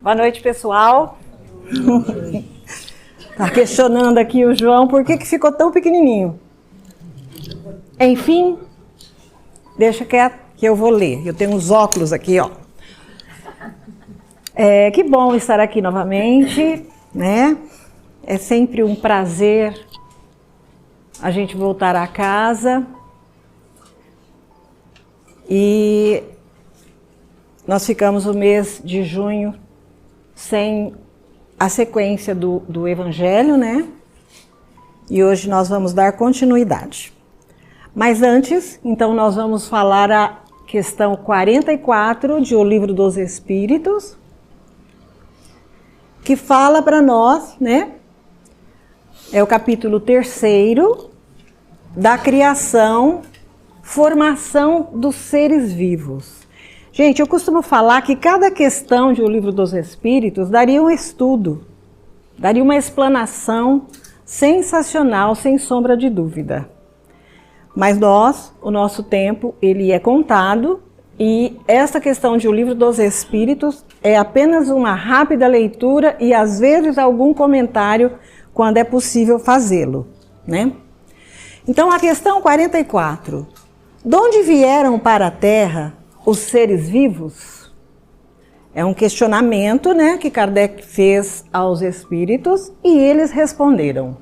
Boa noite, pessoal. Tá questionando aqui o João por que ficou tão pequenininho. Enfim, deixa quieto que eu vou ler. Eu tenho uns óculos aqui, ó. Que bom estar aqui novamente, né? É sempre um prazer a gente voltar a casa. E nós ficamos o mês de junho sem a sequência do Evangelho, né? E hoje nós vamos dar continuidade. Mas antes, então, nós vamos falar a questão 44 de O Livro dos Espíritos, que fala para nós, né? É o capítulo 3º da criação, formação dos seres vivos. Gente, eu costumo falar que cada questão de O Livro dos Espíritos daria um estudo, daria uma explanação sensacional, sem sombra de dúvida. Mas o nosso tempo, ele é contado e essa questão de O Livro dos Espíritos é apenas uma rápida leitura e às vezes algum comentário quando é possível fazê-lo, né? Então a questão 44, de onde vieram para a Terra os seres vivos? É um questionamento, né, que Kardec fez aos espíritos e eles responderam.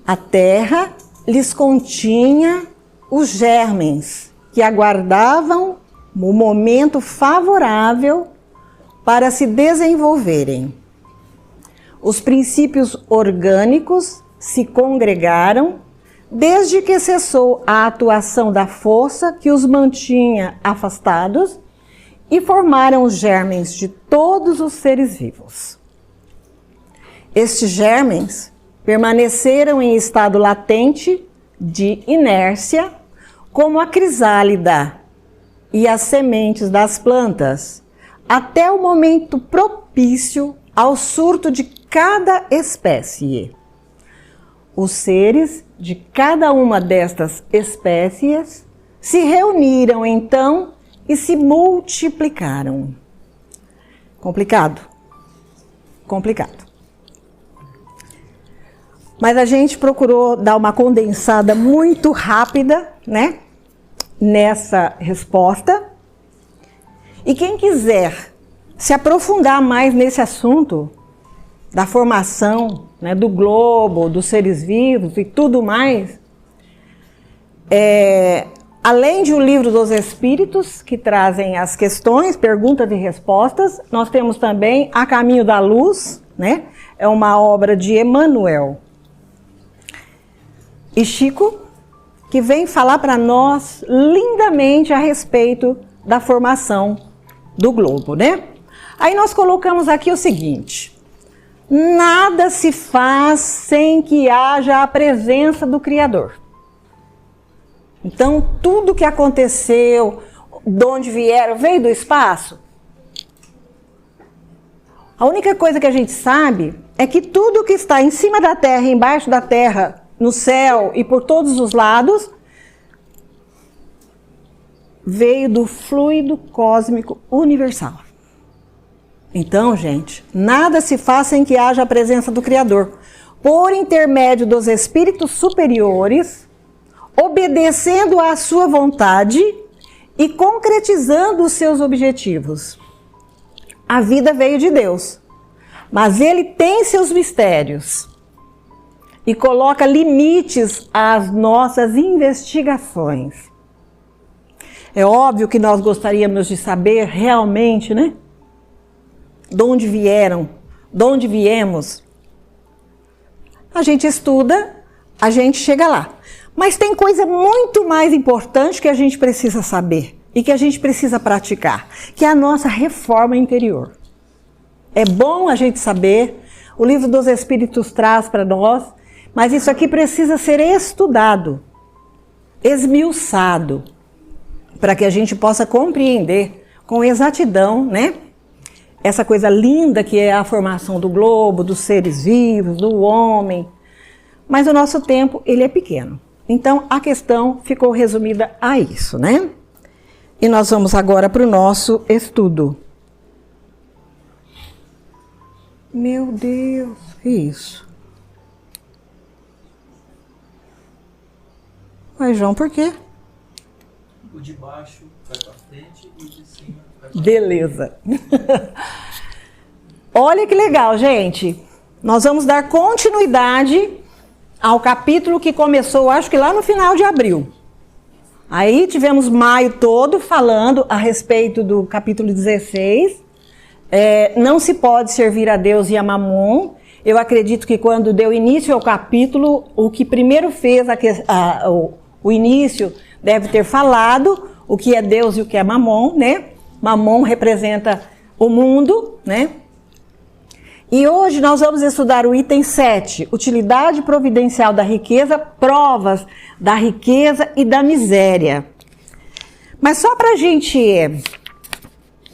A Terra lhes continha os germens que aguardavam o momento favorável para se desenvolverem. Os princípios orgânicos se congregaram desde que cessou a atuação da força que os mantinha afastados e formaram os germens de todos os seres vivos. Estes germens permaneceram em estado latente de inércia, como a crisálida e as sementes das plantas, até o momento propício ao surto de cada espécie. Os seres de cada uma destas espécies se reuniram então e se multiplicaram. Complicado? Complicado. Mas a gente procurou dar uma condensada muito rápida, né, nessa resposta. E quem quiser se aprofundar mais nesse assunto da formação, né, do globo, dos seres vivos e tudo mais, além de O Livro dos Espíritos, que trazem as questões, perguntas e respostas, nós temos também A Caminho da Luz, né? É uma obra de Emmanuel e Chico, que vem falar para nós lindamente a respeito da formação do globo, né? Aí nós colocamos aqui o seguinte: nada se faz sem que haja a presença do Criador. Então, tudo que aconteceu, de onde vieram, veio do espaço. A única coisa que a gente sabe é que tudo que está em cima da Terra, embaixo da Terra, no céu e por todos os lados, veio do fluido cósmico universal. Então, gente, nada se faz sem que haja a presença do Criador, por intermédio dos espíritos superiores, obedecendo à sua vontade e concretizando os seus objetivos. A vida veio de Deus, mas ele tem seus mistérios e coloca limites às nossas investigações. É óbvio que nós gostaríamos de saber realmente, né? De onde vieram, de onde viemos. A gente estuda, a gente chega lá. Mas tem coisa muito mais importante que a gente precisa saber e que a gente precisa praticar, que é a nossa reforma interior. É bom a gente saber, o Livro dos Espíritos traz para nós, mas isso aqui precisa ser estudado, esmiuçado, para que a gente possa compreender com exatidão, né? Essa coisa linda que é a formação do globo, dos seres vivos, do homem. Mas o nosso tempo, ele é pequeno. Então, a questão ficou resumida a isso, né? E nós vamos agora para o nosso estudo. Meu Deus, que isso? Mas, João, por quê? O de baixo vai para frente e o de cima vai para Beleza. Olha que legal, gente. Nós vamos dar continuidade ao capítulo que começou, acho que lá no final de abril. Aí tivemos maio todo falando a respeito do capítulo 16. Não se pode servir a Deus e a Mamon. Eu acredito que quando deu início ao capítulo, o que primeiro fez o início deve ter falado o que é Deus e o que é Mamon, né? Mamon representa o mundo, né? E hoje nós vamos estudar o item 7, utilidade providencial da riqueza, provas da riqueza e da miséria. Mas só para a gente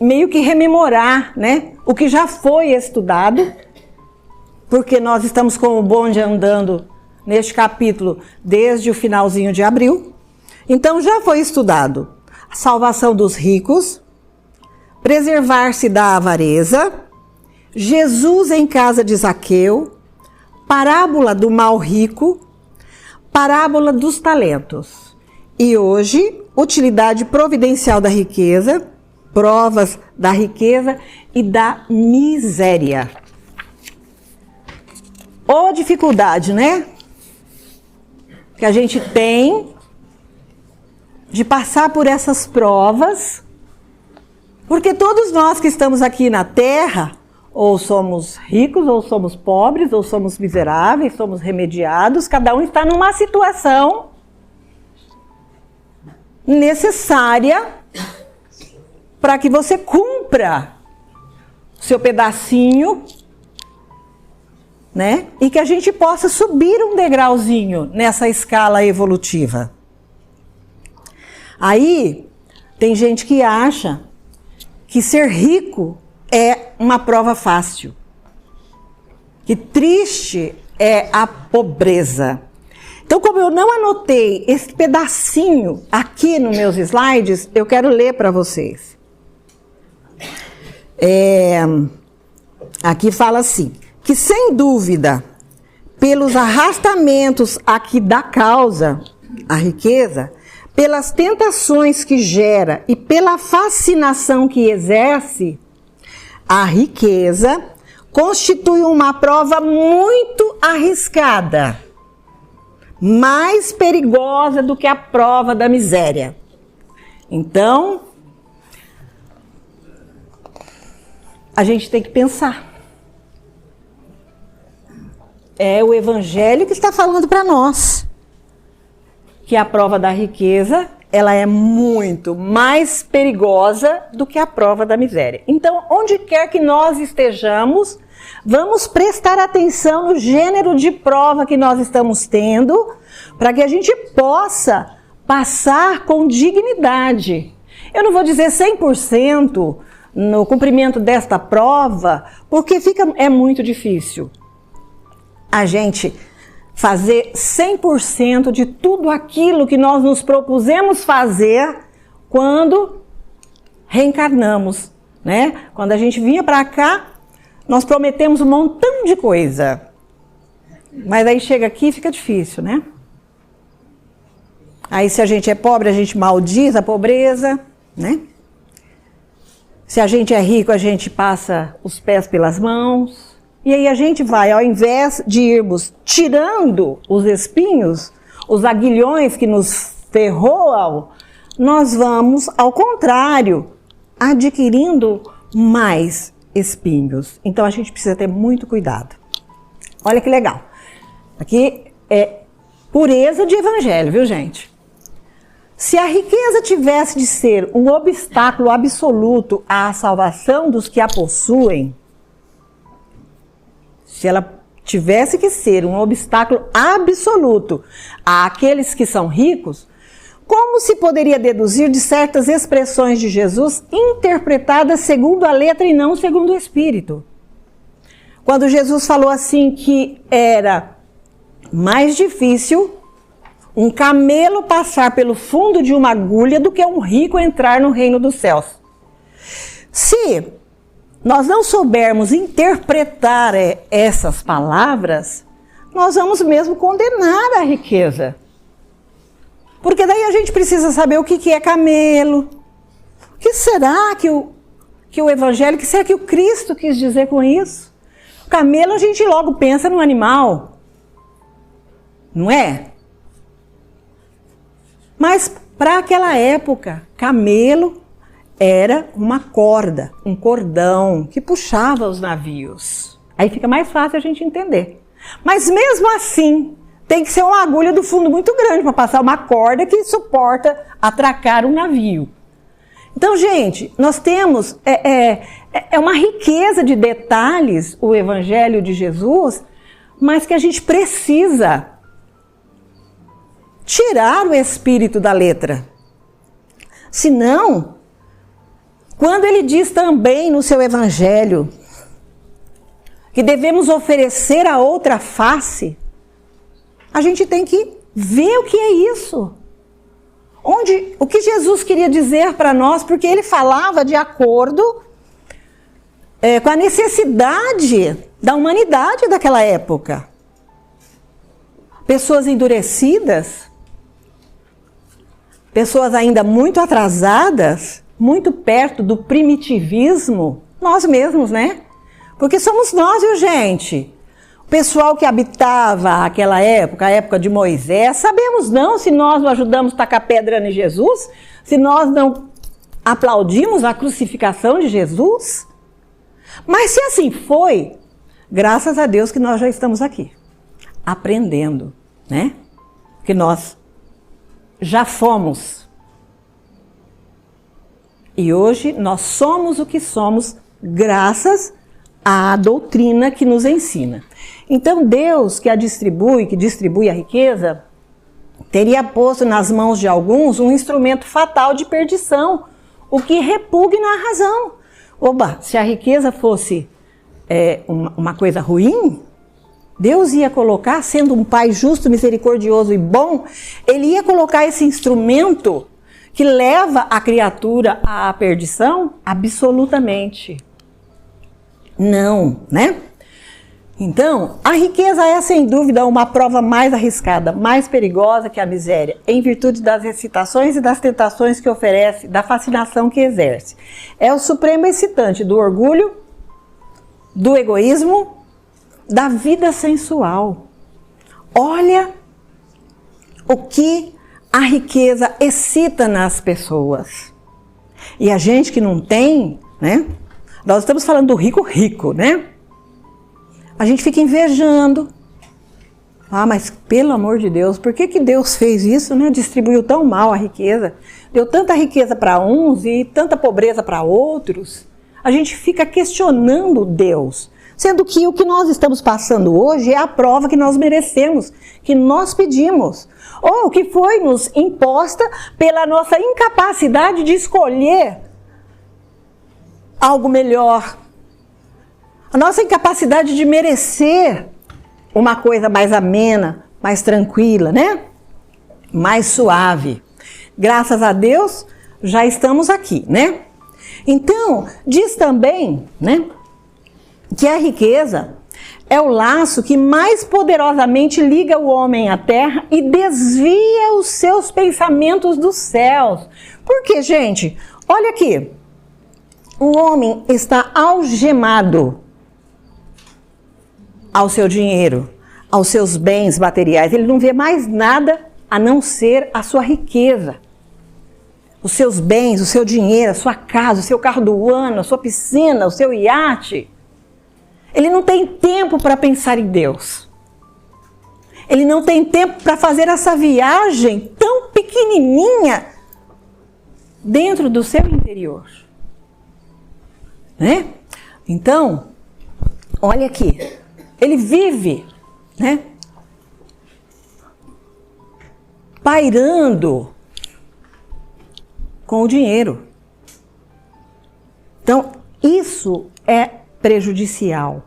meio que rememorar, né, o que já foi estudado, porque nós estamos com o bonde andando neste capítulo desde o finalzinho de abril. Então já foi estudado a salvação dos ricos, preservar-se da avareza, Jesus em casa de Zaqueu, parábola do mal rico, parábola dos talentos. E hoje, utilidade providencial da riqueza, provas da riqueza e da miséria. Ô dificuldade, né? Que a gente tem de passar por essas provas, porque todos nós que estamos aqui na Terra, ou somos ricos, ou somos pobres, ou somos miseráveis, somos remediados, cada um está numa situação necessária para que você cumpra o seu pedacinho, né? E que a gente possa subir um degrauzinho nessa escala evolutiva. Aí, tem gente que acha que ser rico é uma prova fácil. Que triste é a pobreza. Então, como eu não anotei esse pedacinho aqui nos meus slides, eu quero ler para vocês. Aqui fala assim, que sem dúvida, pelos arrastamentos aqui da causa, a riqueza, pelas tentações que gera e pela fascinação que exerce, a riqueza constitui uma prova muito arriscada, mais perigosa do que a prova da miséria. Então, a gente tem que pensar. É o Evangelho que está falando para nós que a prova da riqueza, ela é muito mais perigosa do que a prova da miséria. Então, onde quer que nós estejamos, vamos prestar atenção no gênero de prova que nós estamos tendo, para que a gente possa passar com dignidade. Eu não vou dizer 100% no cumprimento desta prova, porque é muito difícil a gente fazer 100% de tudo aquilo que nós nos propusemos fazer quando reencarnamos, né? Quando a gente vinha para cá, nós prometemos um montão de coisa. Mas aí chega aqui e fica difícil, né? Aí se a gente é pobre, a gente maldiz a pobreza, né? Se a gente é rico, a gente passa os pés pelas mãos. E aí a gente vai, ao invés de irmos tirando os espinhos, os aguilhões que nos ferroam, nós vamos, ao contrário, adquirindo mais espinhos. Então a gente precisa ter muito cuidado. Olha que legal. Aqui é pureza de evangelho, viu, gente? Se a riqueza tivesse de ser um obstáculo absoluto à salvação dos que a possuem, se ela tivesse que ser um obstáculo absoluto àqueles que são ricos, como se poderia deduzir de certas expressões de Jesus interpretadas segundo a letra e não segundo o Espírito? Quando Jesus falou assim que era mais difícil um camelo passar pelo fundo de uma agulha do que um rico entrar no reino dos céus. Se nós não soubermos interpretar essas palavras, nós vamos mesmo condenar a riqueza. Porque daí a gente precisa saber o que é camelo. O que será que o Evangelho, o que será que o Cristo quis dizer com isso? Camelo, a gente logo pensa no animal, não é? Mas para aquela época, camelo era uma corda, um cordão que puxava os navios. Aí fica mais fácil a gente entender. Mas mesmo assim, tem que ser uma agulha do fundo muito grande para passar uma corda que suporta atracar um navio. Então, gente, nós temos uma riqueza de detalhes, o Evangelho de Jesus, mas que a gente precisa tirar o espírito da letra. Senão, quando ele diz também no seu Evangelho que devemos oferecer a outra face, a gente tem que ver o que é isso. O que Jesus queria dizer para nós, porque ele falava de acordo com a necessidade da humanidade daquela época. Pessoas endurecidas, pessoas ainda muito atrasadas, muito perto do primitivismo, nós mesmos, né? Porque somos nós, viu, gente? O pessoal que habitava aquela época, a época de Moisés, sabemos não se nós não ajudamos a tacar pedra em Jesus, se nós não aplaudimos a crucificação de Jesus. Mas se assim foi, graças a Deus que nós já estamos aqui, aprendendo, né? Que nós já fomos. E hoje nós somos o que somos graças à doutrina que nos ensina. Então Deus que distribui a riqueza, teria posto nas mãos de alguns um instrumento fatal de perdição, o que repugna a razão. Oba, se a riqueza fosse uma coisa ruim, Deus ia colocar, sendo um Pai justo, misericordioso e bom, Ele ia colocar esse instrumento que leva a criatura à perdição? Absolutamente. Não, né? Então, a riqueza é sem dúvida uma prova mais arriscada, mais perigosa que a miséria, em virtude das excitações e das tentações que oferece, da fascinação que exerce. É o supremo excitante do orgulho, do egoísmo, da vida sensual. Olha o que a riqueza excita nas pessoas. E a gente que não tem, né? Nós estamos falando do rico, né? A gente fica invejando. Ah, mas pelo amor de Deus, por que Deus fez isso, né? Distribuiu tão mal a riqueza. Deu tanta riqueza para uns e tanta pobreza para outros. A gente fica questionando Deus. Sendo que o que nós estamos passando hoje é a prova que nós merecemos, que nós pedimos. Ou que foi nos imposta pela nossa incapacidade de escolher algo melhor. A nossa incapacidade de merecer uma coisa mais amena, mais tranquila, né? Mais suave. Graças a Deus, já estamos aqui, né? Então, diz também, né, que a riqueza é o laço que mais poderosamente liga o homem à terra e desvia os seus pensamentos dos céus. Por quê, gente? Olha aqui. O homem está algemado ao seu dinheiro, aos seus bens materiais. Ele não vê mais nada a não ser a sua riqueza. Os seus bens, o seu dinheiro, a sua casa, o seu carro do ano, a sua piscina, o seu iate. Ele não tem tempo para pensar em Deus. Ele não tem tempo para fazer essa viagem tão pequenininha dentro do seu interior. Né? Então, olha aqui. Ele vive, né, pairando com o dinheiro. Então, isso é prejudicial.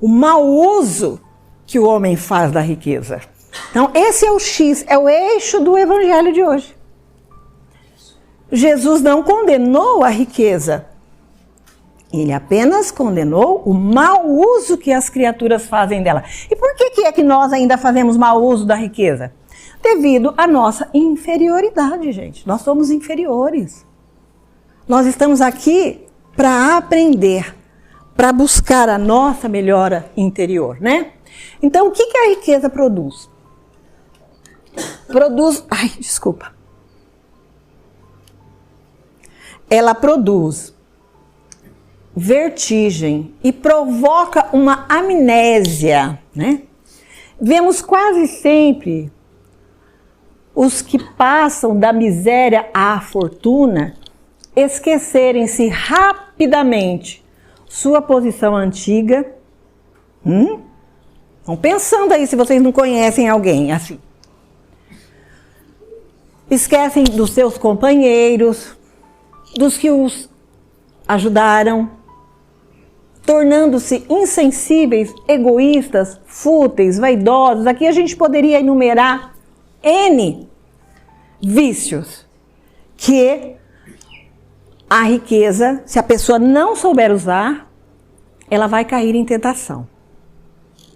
O mau uso que o homem faz da riqueza. Então, esse é o X, é o eixo do Evangelho de hoje. Jesus não condenou a riqueza. Ele apenas condenou o mau uso que as criaturas fazem dela. E por que é que nós ainda fazemos mau uso da riqueza? Devido à nossa inferioridade, gente. Nós somos inferiores. Nós estamos aqui para aprender, para buscar a nossa melhora interior, né? Então, o que a riqueza produz? Ela produz vertigem e provoca uma amnésia, né? Vemos quase sempre os que passam da miséria à fortuna esquecerem-se rapidamente sua posição antiga. Estão pensando aí se vocês não conhecem alguém assim. Esquecem dos seus companheiros, dos que os ajudaram, tornando-se insensíveis, egoístas, fúteis, vaidosos. Aqui a gente poderia enumerar N vícios que a riqueza, se a pessoa não souber usar, ela vai cair em tentação.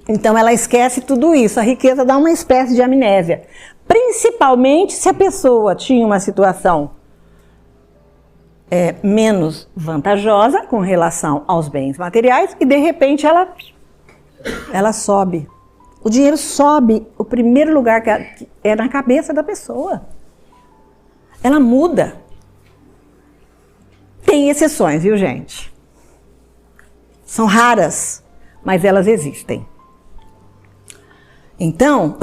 Então ela esquece tudo isso. A riqueza dá uma espécie de amnésia. Principalmente se a pessoa tinha uma situação menos vantajosa com relação aos bens materiais e de repente ela sobe. O dinheiro sobe, o primeiro lugar que é na cabeça da pessoa. Ela muda. Tem exceções, viu, gente? São raras, mas elas existem. Então,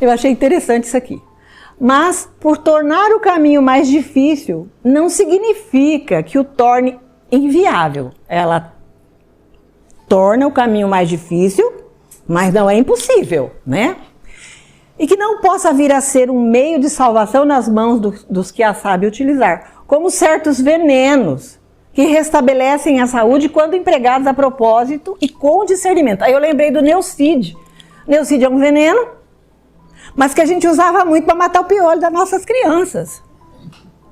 eu achei interessante isso aqui. Mas, por tornar o caminho mais difícil, não significa que o torne inviável. Ela torna o caminho mais difícil, mas não é impossível, né? E que não possa vir a ser um meio de salvação nas mãos dos que a sabem utilizar, como certos venenos que restabelecem a saúde quando empregados a propósito e com discernimento. Aí eu lembrei do Neucid. Neucid é um veneno, mas que a gente usava muito para matar o piolho das nossas crianças.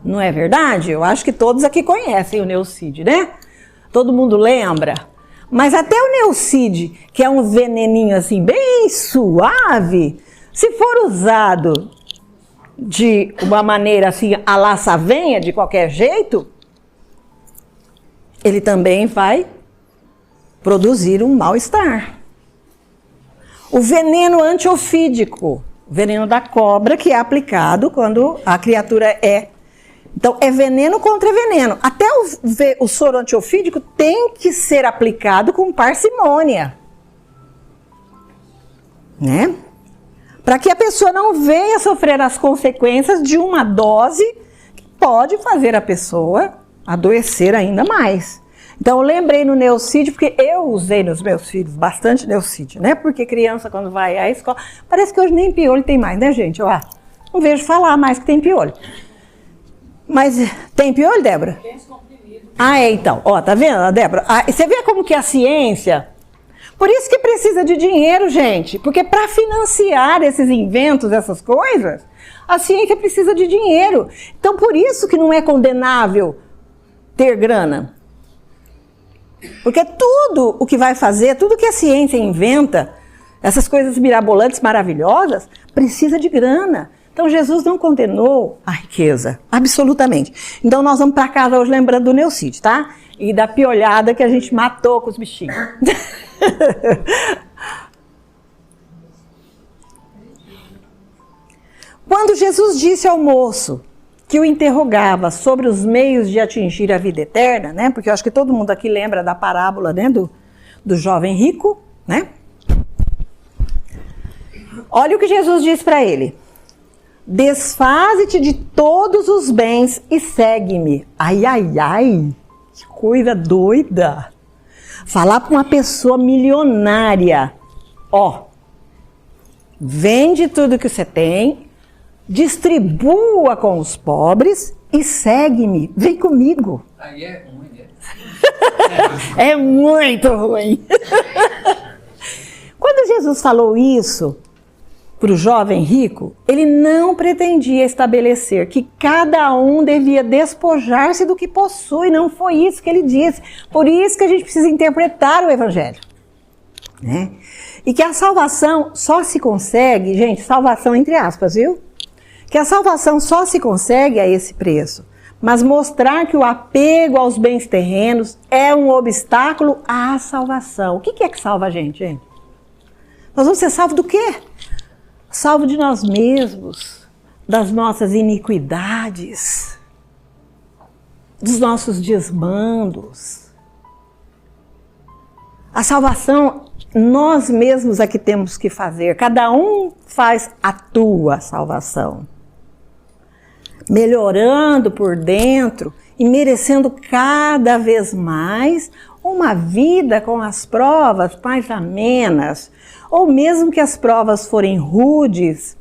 Não é verdade? Eu acho que todos aqui conhecem o Neucid, né? Todo mundo lembra. Mas até o Neucid, que é um veneninho assim bem suave, se for usado de uma maneira assim à la savenha, de qualquer jeito, ele também vai produzir um mal-estar. O veneno antiofídico, o veneno da cobra, que é aplicado quando a criatura é... Então, é veneno contra veneno. Até o soro antiofídico tem que ser aplicado com parcimônia, né? Para que a pessoa não venha sofrer as consequências de uma dose que pode fazer a pessoa adoecer ainda mais. Então, eu lembrei no Neucid, porque eu usei nos meus filhos bastante Neucid, né? Porque criança, quando vai à escola... Parece que hoje nem piolho tem mais, né, gente? Eu não vejo falar mais que tem piolho. Mas tem piolho, Débora? Então. Ó, tá vendo, Débora? Você vê como que a ciência... Por isso que precisa de dinheiro, gente. Porque para financiar esses inventos, essas coisas, a ciência precisa de dinheiro. Então, por isso que não é condenável ter grana. Porque tudo o que vai fazer, tudo que a ciência inventa, essas coisas mirabolantes, maravilhosas, precisa de grana. Então, Jesus não condenou a riqueza, absolutamente. Então, nós vamos para casa hoje lembrando do Neucid, tá? E da piolhada que a gente matou com os bichinhos. Quando Jesus disse ao moço que o interrogava sobre os meios de atingir a vida eterna, né? Porque eu acho que todo mundo aqui lembra da parábola, né? Do jovem rico, né? Olha o que Jesus disse para ele. Desfaze-te de todos os bens e segue-me. Ai, que coisa doida. Falar para uma pessoa milionária, vende tudo que você tem, distribua com os pobres e segue-me, vem comigo. Aí é ruim, né? É muito ruim. Quando Jesus falou isso, para o jovem rico, ele não pretendia estabelecer que cada um devia despojar-se do que possui. Não foi isso que ele disse. Por isso que a gente precisa interpretar o Evangelho, né? E que a salvação só se consegue, gente, salvação entre aspas, viu? Que a salvação só se consegue a esse preço. Mas mostrar que o apego aos bens terrenos é um obstáculo à salvação. O que é que salva a gente, gente? Nós vamos ser salvos do quê? Salvo de nós mesmos, das nossas iniquidades, dos nossos desmandos. A salvação, nós mesmos é que temos que fazer. Cada um faz a tua salvação. Melhorando por dentro e merecendo cada vez mais uma vida com as provas mais amenas, ou mesmo que as provas forem rudes,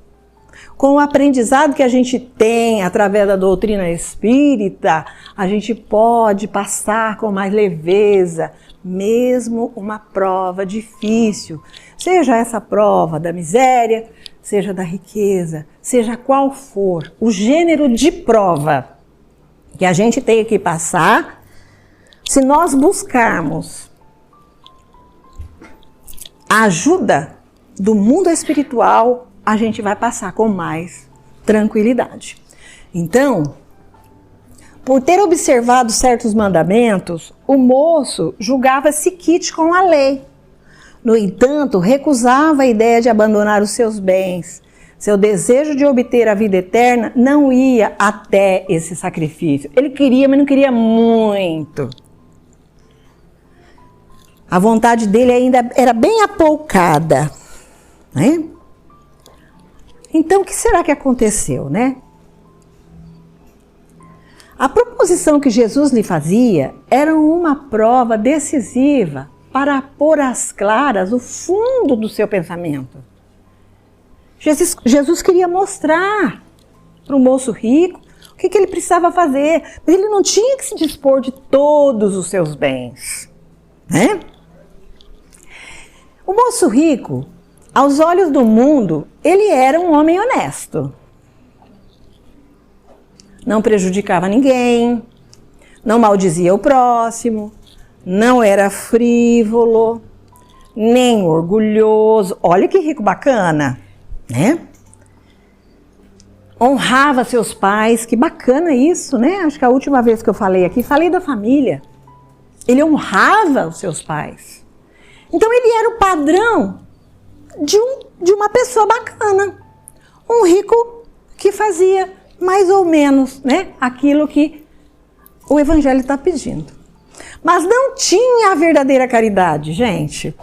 com o aprendizado que a gente tem através da doutrina espírita, a gente pode passar com mais leveza, mesmo uma prova difícil, seja essa prova da miséria, seja da riqueza, seja qual for o gênero de prova que a gente tem que passar. Se nós buscarmos a ajuda do mundo espiritual, a gente vai passar com mais tranquilidade. Então, por ter observado certos mandamentos, o moço julgava-se quite com a lei. No entanto, recusava a ideia de abandonar os seus bens. Seu desejo de obter a vida eterna não ia até esse sacrifício. Ele queria, mas não queria muito. A vontade dele ainda era bem apoucada, né? Então, o que será que aconteceu, né? A proposição que Jesus lhe fazia era uma prova decisiva para pôr às claras o fundo do seu pensamento. Jesus queria mostrar para o moço rico o que ele precisava fazer, mas ele não tinha que se dispor de todos os seus bens, né? O moço rico, aos olhos do mundo, ele era um homem honesto. Não prejudicava ninguém, não maldizia o próximo, não era frívolo, nem orgulhoso. Olha que rico bacana, né? Honrava seus pais, que bacana isso, né? Acho que a última vez que eu falei aqui, falei da família. Ele honrava os seus pais. Então ele era o padrão de uma pessoa bacana. Um rico que fazia mais ou menos, né, aquilo que o Evangelho está pedindo. Mas não tinha a verdadeira caridade, gente.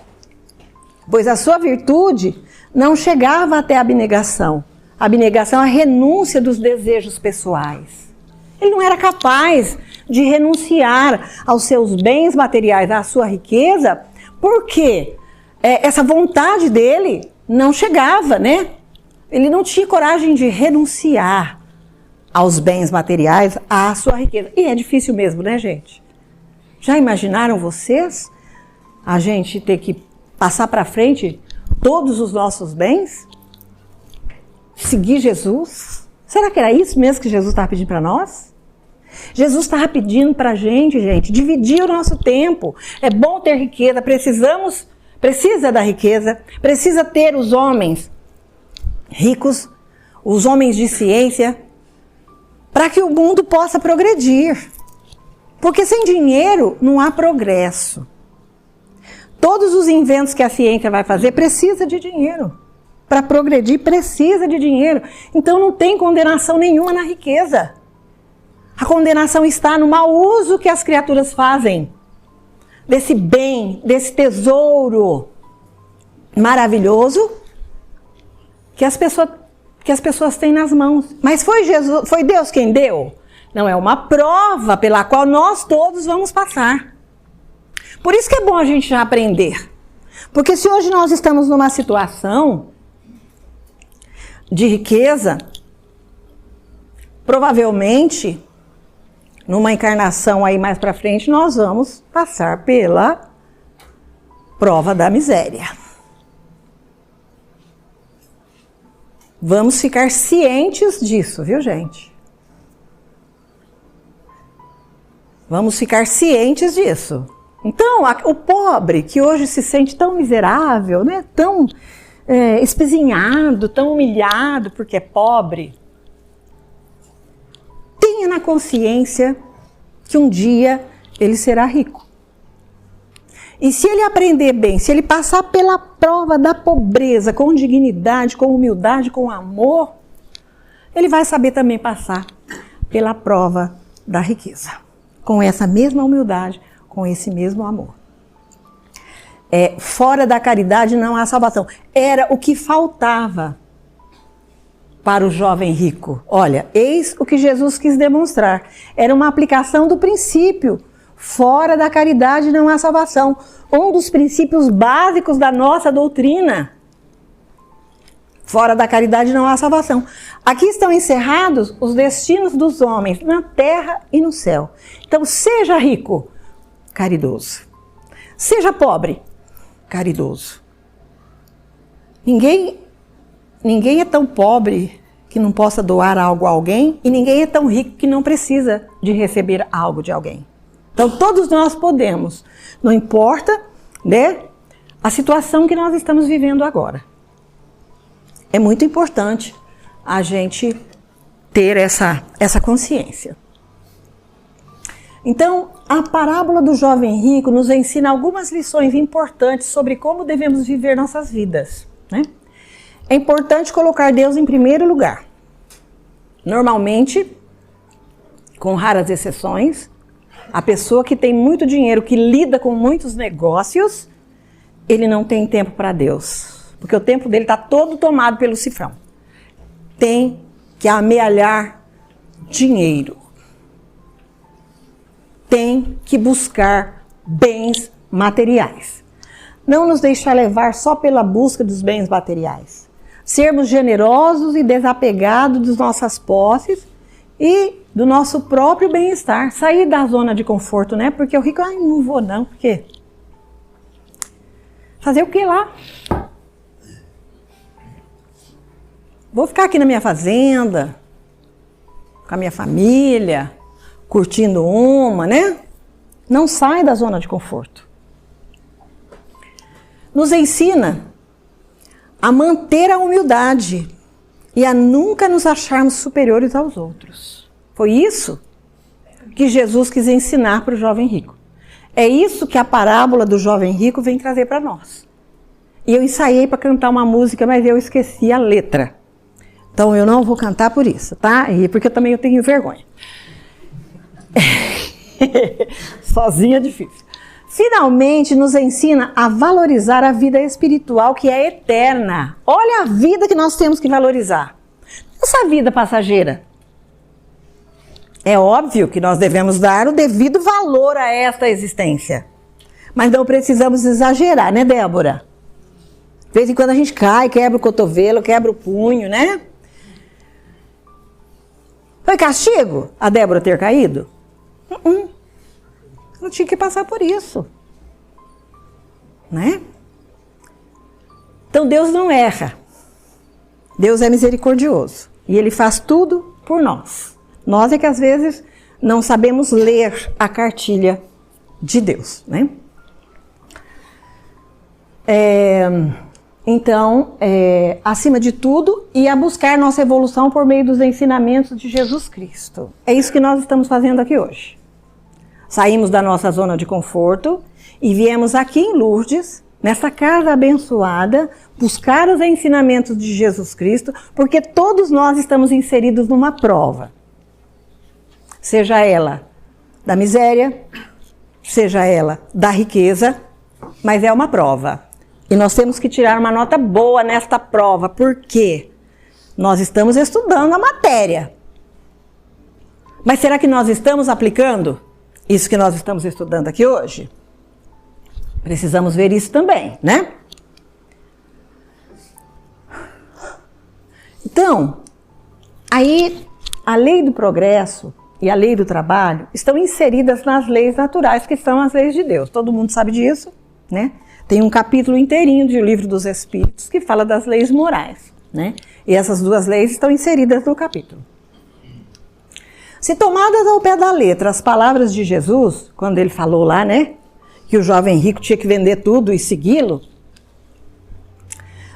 Pois a sua virtude não chegava até a abnegação. A abnegação é a renúncia dos desejos pessoais. Ele não era capaz de renunciar aos seus bens materiais, à sua riqueza, porque essa vontade dele não chegava, né? Ele não tinha coragem de renunciar aos bens materiais, à sua riqueza. E é difícil mesmo, né, gente? Já imaginaram vocês a gente ter que passar para frente todos os nossos bens? Seguir Jesus? Será que era isso mesmo que Jesus estava pedindo para nós? Jesus estava pedindo para a gente, dividir o nosso tempo. É bom ter riqueza, precisa da riqueza, precisa ter os homens ricos, os homens de ciência, para que o mundo possa progredir. Porque sem dinheiro não há progresso. Todos os inventos que a ciência vai fazer precisa de dinheiro. Para progredir precisa de dinheiro. Então não tem condenação nenhuma na riqueza. A condenação está no mau uso que as criaturas fazem desse bem, desse tesouro maravilhoso que as pessoas têm nas mãos. Mas foi Deus quem deu? Não, é uma prova pela qual nós todos vamos passar. Por isso que é bom a gente já aprender. Porque se hoje nós estamos numa situação de riqueza, provavelmente, numa encarnação aí mais para frente, nós vamos passar pela prova da miséria. Vamos ficar cientes disso, viu, gente? Vamos ficar cientes disso. Então, o pobre que hoje se sente tão miserável, né? Tão espezinhado, tão humilhado porque é pobre, tenha na consciência que um dia ele será rico. E se ele aprender bem, se ele passar pela prova da pobreza com dignidade, com humildade, com amor, ele vai saber também passar pela prova da riqueza. Com essa mesma humildade, com esse mesmo amor. Fora da caridade não há salvação. Era o que faltava para o jovem rico. Olha, eis o que Jesus quis demonstrar. Era uma aplicação do princípio. Fora da caridade não há salvação. Um dos princípios básicos da nossa doutrina. Fora da caridade não há salvação. Aqui estão encerrados os destinos dos homens na terra e no céu. Então, seja rico, caridoso. Seja pobre, caridoso. Ninguém é tão pobre que não possa doar algo a alguém e ninguém é tão rico que não precisa de receber algo de alguém. Então, todos nós podemos, não importa, né, a situação que nós estamos vivendo agora. É muito importante a gente ter essa consciência. Então, a parábola do jovem rico nos ensina algumas lições importantes sobre como devemos viver nossas vidas, né? É importante colocar Deus em primeiro lugar. Normalmente, com raras exceções, a pessoa que tem muito dinheiro, que lida com muitos negócios, ele não tem tempo para Deus. Porque o tempo dele está todo tomado pelo cifrão. Tem que amealhar dinheiro. Tem que buscar bens materiais. Não nos deixar levar só pela busca dos bens materiais. Sermos generosos e desapegados das nossas posses e do nosso próprio bem-estar. Sair da zona de conforto, né? Porque o rico, não vou não, por quê? Fazer o que lá? Vou ficar aqui na minha fazenda, com a minha família, curtindo uma, né? Não sai da zona de conforto. Nos ensina a manter a humildade e a nunca nos acharmos superiores aos outros. Foi isso que Jesus quis ensinar para o jovem rico. É isso que a parábola do jovem rico vem trazer para nós. E eu ensaiei para cantar uma música, mas eu esqueci a letra. Então eu não vou cantar por isso, tá? E porque eu tenho vergonha. Sozinha é difícil. Finalmente nos ensina a valorizar a vida espiritual que é eterna. Olha a vida que nós temos que valorizar. Essa vida passageira. É óbvio que nós devemos dar o devido valor a esta existência. Mas não precisamos exagerar, né, Débora? De vez em quando a gente cai, quebra o cotovelo, quebra o punho, né? Foi castigo a Débora ter caído? Não tinha que passar por isso. Né? Então Deus não erra. Deus é misericordioso. E Ele faz tudo por nós. Nós é que às vezes não sabemos ler a cartilha de Deus. Né? Então, acima de tudo, e a buscar nossa evolução por meio dos ensinamentos de Jesus Cristo. É isso que nós estamos fazendo aqui hoje. Saímos da nossa zona de conforto e viemos aqui em Lourdes, nessa casa abençoada, buscar os ensinamentos de Jesus Cristo, porque todos nós estamos inseridos numa prova. Seja ela da miséria, seja ela da riqueza, mas é uma prova. E nós temos que tirar uma nota boa nesta prova, porque nós estamos estudando a matéria. Mas será que nós estamos aplicando isso que nós estamos estudando aqui hoje? Precisamos ver isso também, né? Então, aí a lei do progresso e a lei do trabalho estão inseridas nas leis naturais, que são as leis de Deus. Todo mundo sabe disso, né? Tem um capítulo inteirinho do Livro dos Espíritos que fala das leis morais. né? E essas duas leis estão inseridas no capítulo. Se tomadas ao pé da letra as palavras de Jesus, quando ele falou lá, né, que o jovem rico tinha que vender tudo e segui-lo,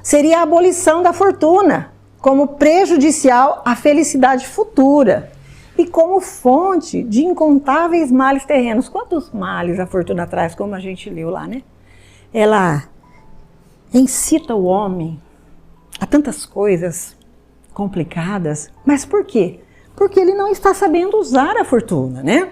seria a abolição da fortuna, como prejudicial à felicidade futura e como fonte de incontáveis males terrenos. Quantos males a fortuna traz, como a gente leu lá, né? Ela incita o homem a tantas coisas complicadas, mas por quê? Porque ele não está sabendo usar a fortuna, né?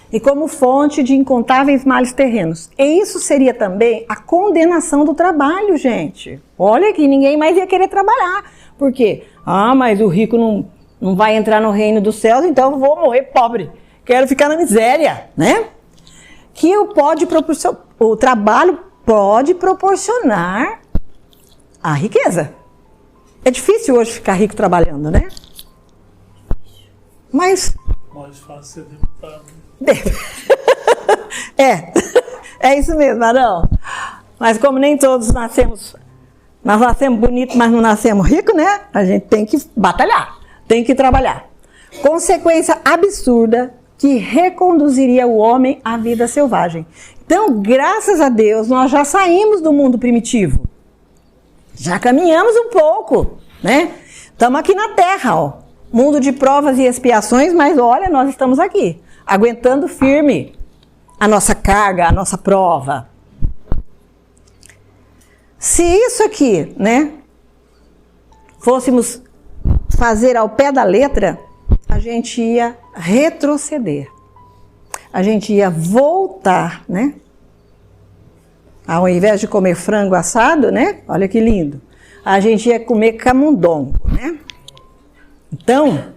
E como fonte de incontáveis males terrenos. E isso seria também a condenação do trabalho, gente. Olha que ninguém mais ia querer trabalhar. Por quê? Ah, mas o rico não vai entrar no reino dos céus, então eu vou morrer pobre. Quero ficar na miséria, né? Que o trabalho pode proporcionar a riqueza. É difícil hoje ficar rico trabalhando, né? Mas... mais fácil ser deputado. É isso mesmo, Arão. Mas como nem todos nós nascemos bonitos, mas não nascemos ricos, né? A gente tem que batalhar, tem que trabalhar. Consequência absurda que reconduziria o homem à vida selvagem. Então, graças a Deus, nós já saímos do mundo primitivo. Já caminhamos um pouco, né? Estamos aqui na Terra, ó. Mundo de provas e expiações, mas olha, nós estamos aqui, aguentando firme a nossa carga, a nossa prova. Se isso aqui, né, fôssemos fazer ao pé da letra, a gente ia retroceder. A gente ia voltar, né? Ao invés de comer frango assado, né? Olha que lindo. A gente ia comer camundongo, né? Então,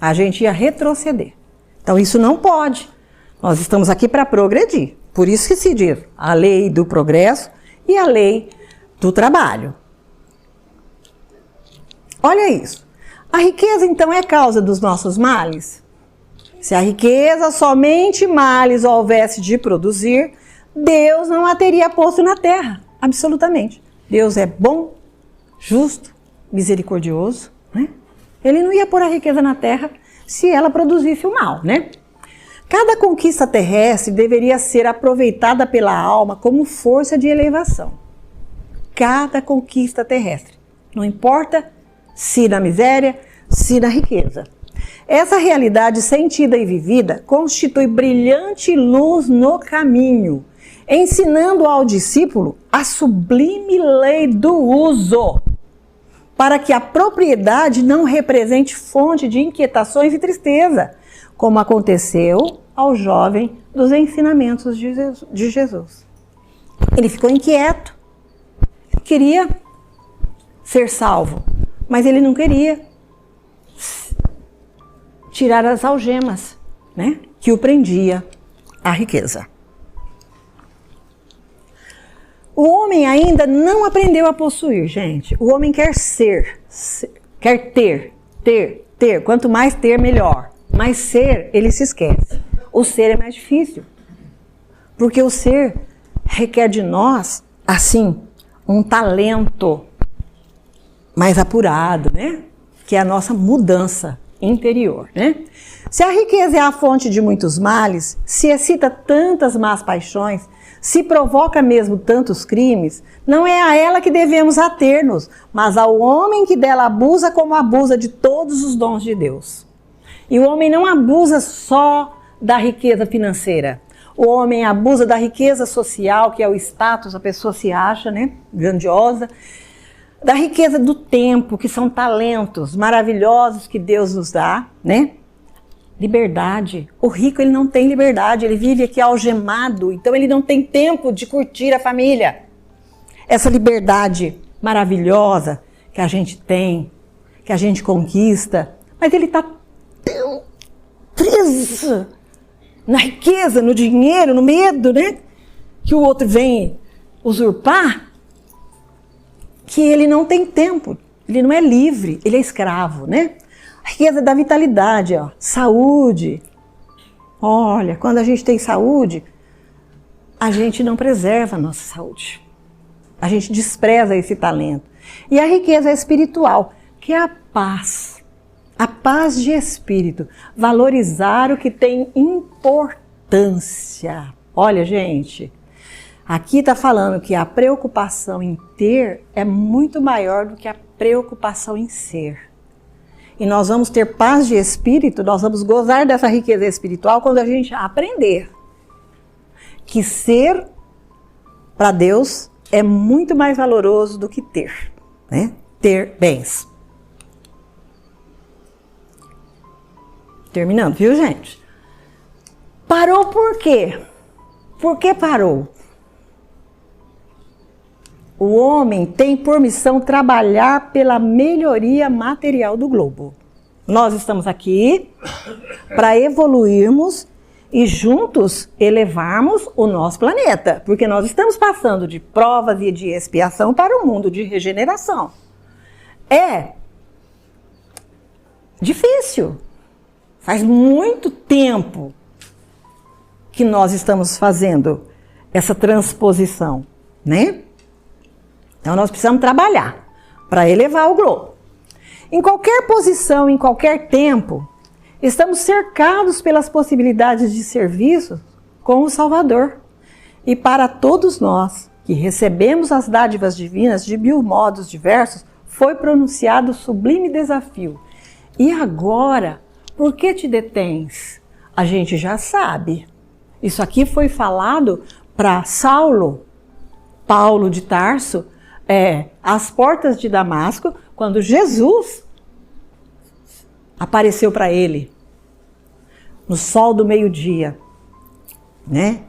a gente ia retroceder. Então, isso não pode. Nós estamos aqui para progredir. Por isso que se diz a lei do progresso e a lei do trabalho. Olha isso. A riqueza, então, é causa dos nossos males? Se a riqueza somente males houvesse de produzir, Deus não a teria posto na terra. Absolutamente. Deus é bom, justo, misericordioso, né? Ele não ia pôr a riqueza na terra se ela produzisse o mal, né? Cada conquista terrestre deveria ser aproveitada pela alma como força de elevação. Cada conquista terrestre. Não importa se na miséria, se na riqueza. Essa realidade sentida e vivida constitui brilhante luz no caminho, ensinando ao discípulo a sublime lei do uso, para que a propriedade não represente fonte de inquietações e tristeza, como aconteceu ao jovem dos ensinamentos de Jesus. Ele ficou inquieto, queria ser salvo, mas ele não queria tirar as algemas, né, que o prendia à riqueza. O homem ainda não aprendeu a possuir, gente. O homem quer quer ter. Quanto mais ter, melhor. Mas ser, ele se esquece. O ser é mais difícil. Porque o ser requer de nós, assim, um talento mais apurado, né? Que é a nossa mudança interior, né? Se a riqueza é a fonte de muitos males, se excita tantas más paixões, se provoca mesmo tantos crimes, não é a ela que devemos ater-nos, mas ao homem que dela abusa como abusa de todos os dons de Deus. E o homem não abusa só da riqueza financeira. O homem abusa da riqueza social, que é o status, a pessoa se acha, né, grandiosa. Da riqueza do tempo, que são talentos maravilhosos que Deus nos dá, né? Liberdade. O rico, ele não tem liberdade, ele vive aqui algemado, então ele não tem tempo de curtir a família. Essa liberdade maravilhosa que a gente tem, que a gente conquista, mas ele está tão preso na riqueza, no dinheiro, no medo, né? Que o outro vem usurpar, que ele não tem tempo, ele não é livre, ele é escravo, né? A riqueza da vitalidade, ó, saúde. Olha, quando a gente tem saúde, a gente não preserva a nossa saúde. A gente despreza esse talento. E a riqueza espiritual, que é a paz. A paz de espírito. Valorizar o que tem importância. Olha, gente, aqui está falando que a preocupação em ter é muito maior do que a preocupação em ser. E nós vamos ter paz de espírito, nós vamos gozar dessa riqueza espiritual quando a gente aprender que ser para Deus é muito mais valoroso do que ter, né? Ter bens. Terminando, viu, gente? Parou por quê? Por que parou? O homem tem por missão trabalhar pela melhoria material do globo. Nós estamos aqui para evoluirmos e juntos elevarmos o nosso planeta, porque nós estamos passando de provas e de expiação para um mundo de regeneração. É difícil. Faz muito tempo que nós estamos fazendo essa transposição, né? Então nós precisamos trabalhar para elevar o globo. Em qualquer posição, em qualquer tempo, estamos cercados pelas possibilidades de serviço com o Salvador. E para todos nós que recebemos as dádivas divinas de mil modos diversos, foi pronunciado o sublime desafio. E agora, por que te detens? A gente já sabe. Isso aqui foi falado para Saulo, Paulo de Tarso, às portas de Damasco, quando Jesus apareceu para ele, no sol do meio-dia, né?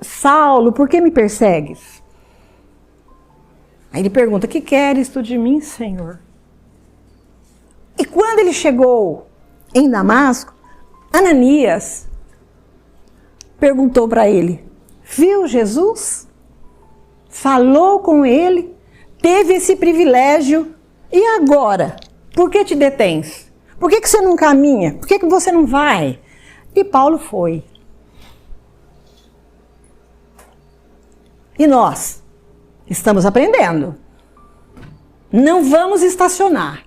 Saulo, por que me persegues? Aí ele pergunta, que queres tu de mim, Senhor? E quando ele chegou em Damasco, Ananias perguntou para ele, viu Jesus? Falou com ele, teve esse privilégio, e agora? Por que te detens? Por que você não caminha? Por que você não vai? E Paulo foi. E nós estamos aprendendo. Não vamos estacionar.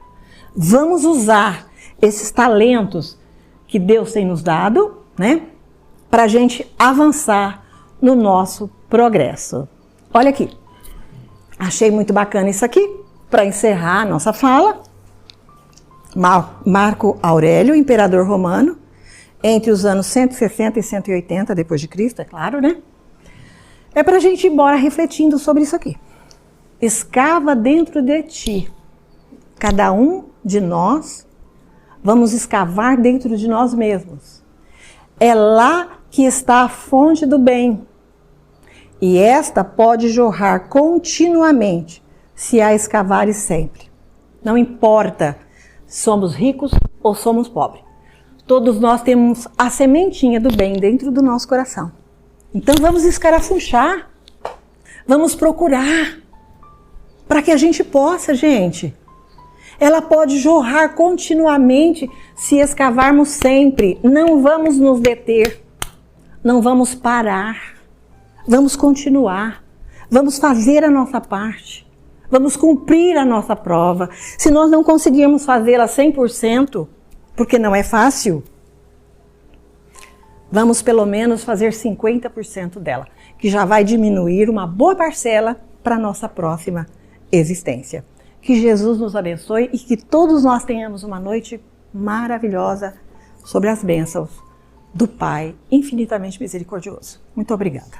Vamos usar esses talentos que Deus tem nos dado, né? Para a gente avançar no nosso progresso. Olha aqui. Achei muito bacana isso aqui. Para encerrar a nossa fala. Marco Aurélio, imperador romano, entre os anos 160 e 180 depois de Cristo, é claro, né? É para a gente ir embora refletindo sobre isso aqui. Escava dentro de ti. Cada um de nós vamos escavar dentro de nós mesmos. É lá que está a fonte do bem. E esta pode jorrar continuamente, se a escavares sempre. Não importa se somos ricos ou somos pobres. Todos nós temos a sementinha do bem dentro do nosso coração. Então vamos escarafunchar, vamos procurar, para que a gente possa, gente. Ela pode jorrar continuamente se escavarmos sempre. Não vamos nos deter, não vamos parar, vamos continuar, vamos fazer a nossa parte, vamos cumprir a nossa prova. Se nós não conseguirmos fazê-la 100%, porque não é fácil, vamos pelo menos fazer 50% dela, que já vai diminuir uma boa parcela para a nossa próxima existência. Que Jesus nos abençoe e que todos nós tenhamos uma noite maravilhosa sobre as bênçãos do Pai infinitamente misericordioso. Muito obrigada.